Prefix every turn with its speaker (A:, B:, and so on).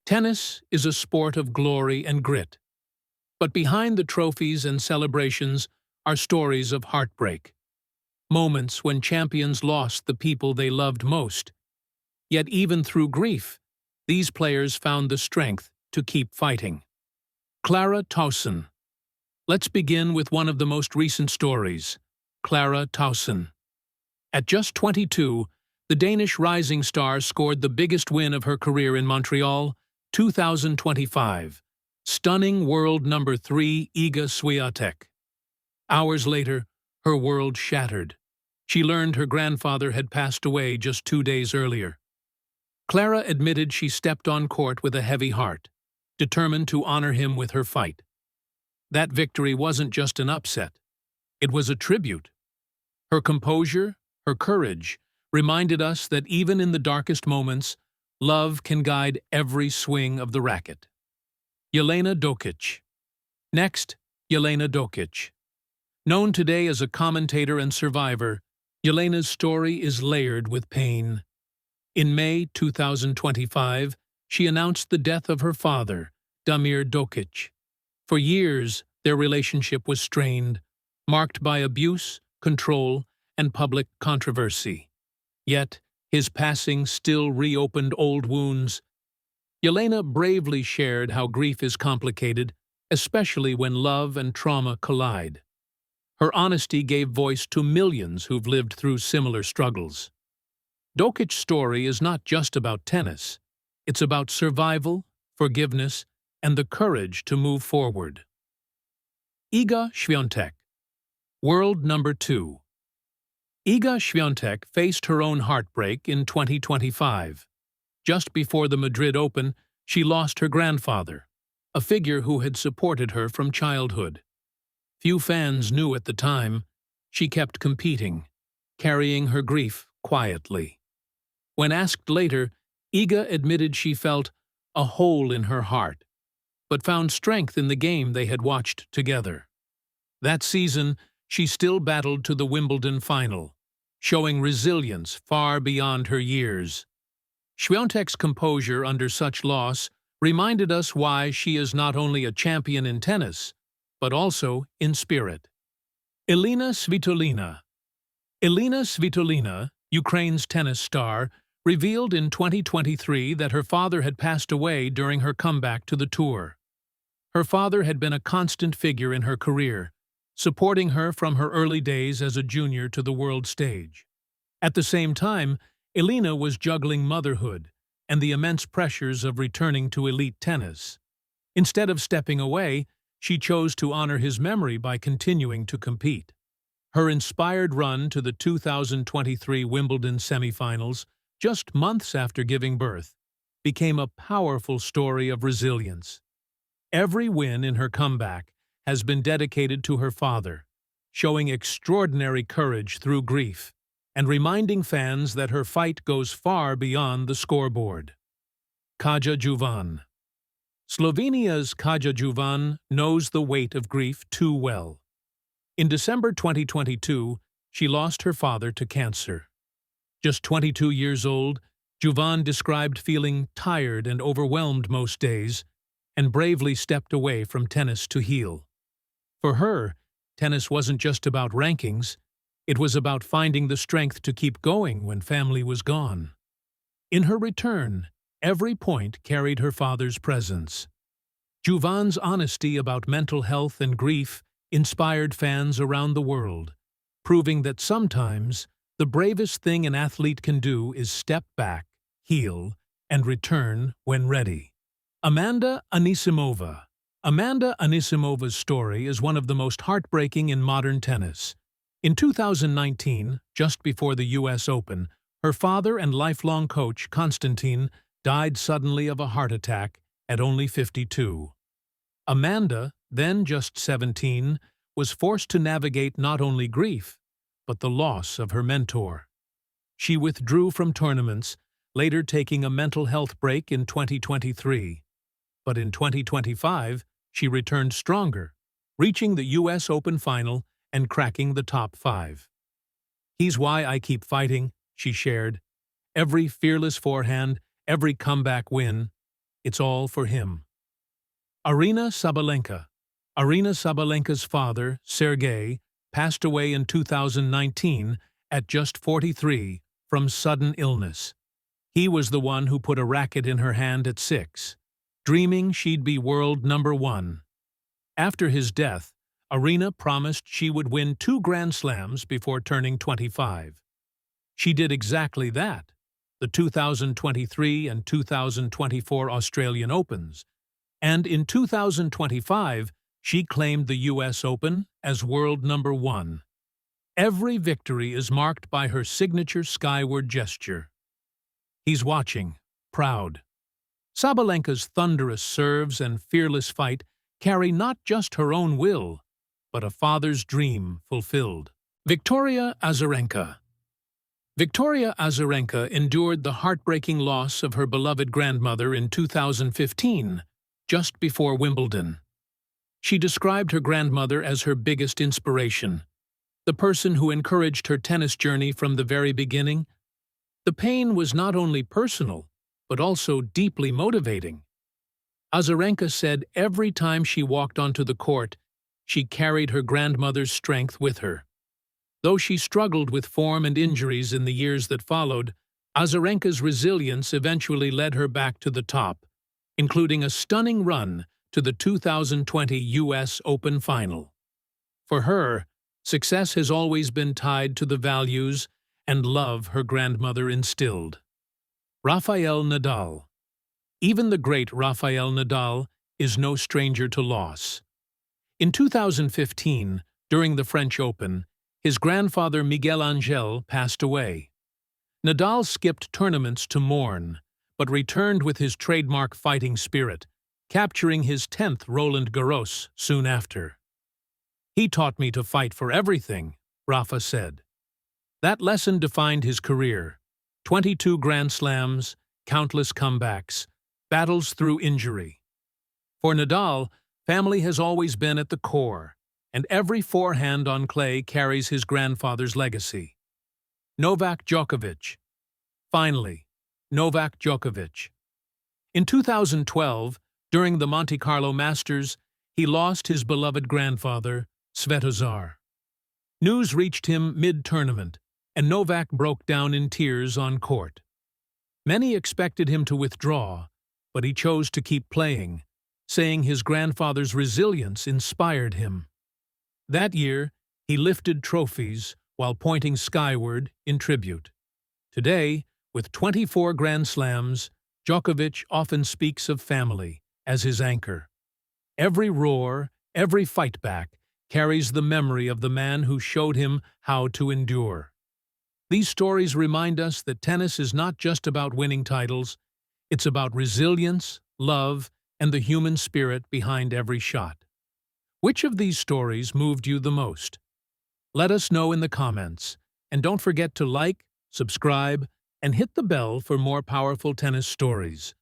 A: Tennis is a sport of glory and grit, but behind the trophies and celebrations are stories of heartbreak. Moments when champions lost the people they loved most. Yet even through grief, these players found the strength to keep fighting. Clara Tauson. Let's begin with one of the most recent stories, Clara Tauson. At just 22, the Danish rising star scored the biggest win of her career in Montreal, 2025, stunning world number 3 Iga Swiatek. Hours later, her world shattered. She learned her grandfather had passed away just 2 days earlier. Clara admitted she stepped on court with a heavy heart, determined to honor him with her fight. That victory wasn't just an upset. It was a tribute. Her composure, her courage, reminded us that even in the darkest moments, love can guide every swing of the racket. Jelena Dokic. Next, Jelena Dokic. Known today as a commentator and survivor, Jelena's story is layered with pain. In May 2025, she announced the death of her father, Damir Dokic. For years, their relationship was strained, marked by abuse, control, and public controversy. Yet, his passing still reopened old wounds. Jelena bravely shared how grief is complicated, especially when love and trauma collide. Her honesty gave voice to millions who've lived through similar struggles. Dokic's story is not just about tennis. It's about survival, forgiveness, and the courage to move forward. Iga Świątek. World number 2. Iga Świątek faced her own heartbreak in 2025. Just before the Madrid Open, she lost her grandfather, a figure who had supported her from childhood. Few fans knew at the time. She kept competing, carrying her grief quietly. When asked later, Iga admitted she felt a hole in her heart, but found strength in the game they had watched together. That season, she still battled to the Wimbledon final, showing resilience far beyond her years. Świątek's composure under such loss reminded us why she is not only a champion in tennis, but also in spirit. Elina Svitolina. Elina Svitolina, Ukraine's tennis star, revealed in 2023 that her father had passed away during her comeback to the tour. Her father had been a constant figure in her career, supporting her from her early days as a junior to the world stage. At the same time, Elina was juggling motherhood and the immense pressures of returning to elite tennis. Instead of stepping away, she chose to honor his memory by continuing to compete. Her inspired run to the 2023 Wimbledon semifinals, just months after giving birth, became a powerful story of resilience. Every win in her comeback has been dedicated to her father, showing extraordinary courage through grief and reminding fans that her fight goes far beyond the scoreboard. Kaja Juvan. Slovenia's Kaja Juvan knows the weight of grief too well. In December 2022, she lost her father to cancer. Just 22 years old, Juvan described feeling tired and overwhelmed most days, and bravely stepped away from tennis to heal. For her, tennis wasn't just about rankings, it was about finding the strength to keep going when family was gone. In her return, every point carried her father's presence. Juvan's honesty about mental health and grief inspired fans around the world, proving that sometimes the bravest thing an athlete can do is step back, heal, and return when ready. Amanda Anisimova. Amanda Anisimova's story is one of the most heartbreaking in modern tennis. In 2019, just before the US Open, her father and lifelong coach, Konstantin, died suddenly of a heart attack at only 52. Amanda, then just 17, was forced to navigate not only grief, but the loss of her mentor. She withdrew from tournaments, later taking a mental health break in 2023. But in 2025, she returned stronger, reaching the US Open final and cracking the top 5. "He's why I keep fighting," she shared. "Every fearless forehand, every comeback win. It's all for him. Aryna Sabalenka. Aryna Sabalenka's father, Sergei, passed away in 2019 at just 43 from sudden illness. He was the one who put a racket in her hand at 6, dreaming she'd be world number 1. After his death, Aryna promised she would win 2 Grand Slams before turning 25. She did exactly that, the 2023 and 2024 Australian Opens, and in 2025 she claimed the US Open as world number 1. Every victory is marked by her signature skyward gesture. He's watching, proud. Sabalenka's thunderous serves and fearless fight carry not just her own will, but a father's dream fulfilled. Victoria Azarenka. Victoria Azarenka endured the heartbreaking loss of her beloved grandmother in 2015, just before Wimbledon. She described her grandmother as her biggest inspiration, the person who encouraged her tennis journey from the very beginning. The pain was not only personal, but also deeply motivating. Azarenka said every time she walked onto the court, she carried her grandmother's strength with her. Though she struggled with form and injuries in the years that followed, Azarenka's resilience eventually led her back to the top, including a stunning run to the 2020 US Open final. For her, success has always been tied to the values and love her grandmother instilled. Rafael Nadal. Even the great Rafael Nadal is no stranger to loss. In 2015, during the French Open, his grandfather Miguel Angel passed away. Nadal skipped tournaments to mourn, but returned with his trademark fighting spirit, capturing his 10th Roland Garros soon after. "He taught me to fight for everything," Rafa said. That lesson defined his career: 22 Grand Slams, countless comebacks, battles through injury. For Nadal, family has always been at the core, and every forehand on clay carries his grandfather's legacy. Novak Djokovic. Finally, Novak Djokovic. In 2012, during the Monte Carlo Masters, he lost his beloved grandfather, Svetozar. News reached him mid-tournament, and Novak broke down in tears on court. Many expected him to withdraw, but he chose to keep playing, saying his grandfather's resilience inspired him. That year, he lifted trophies while pointing skyward in tribute. Today, with 24 Grand Slams, Djokovic often speaks of family as his anchor. Every roar, every fight back, carries the memory of the man who showed him how to endure. These stories remind us that tennis is not just about winning titles, it's about resilience, love, and the human spirit behind every shot. Which of these stories moved you the most? Let us know in the comments, and don't forget to like, subscribe, and hit the bell for more powerful tennis stories.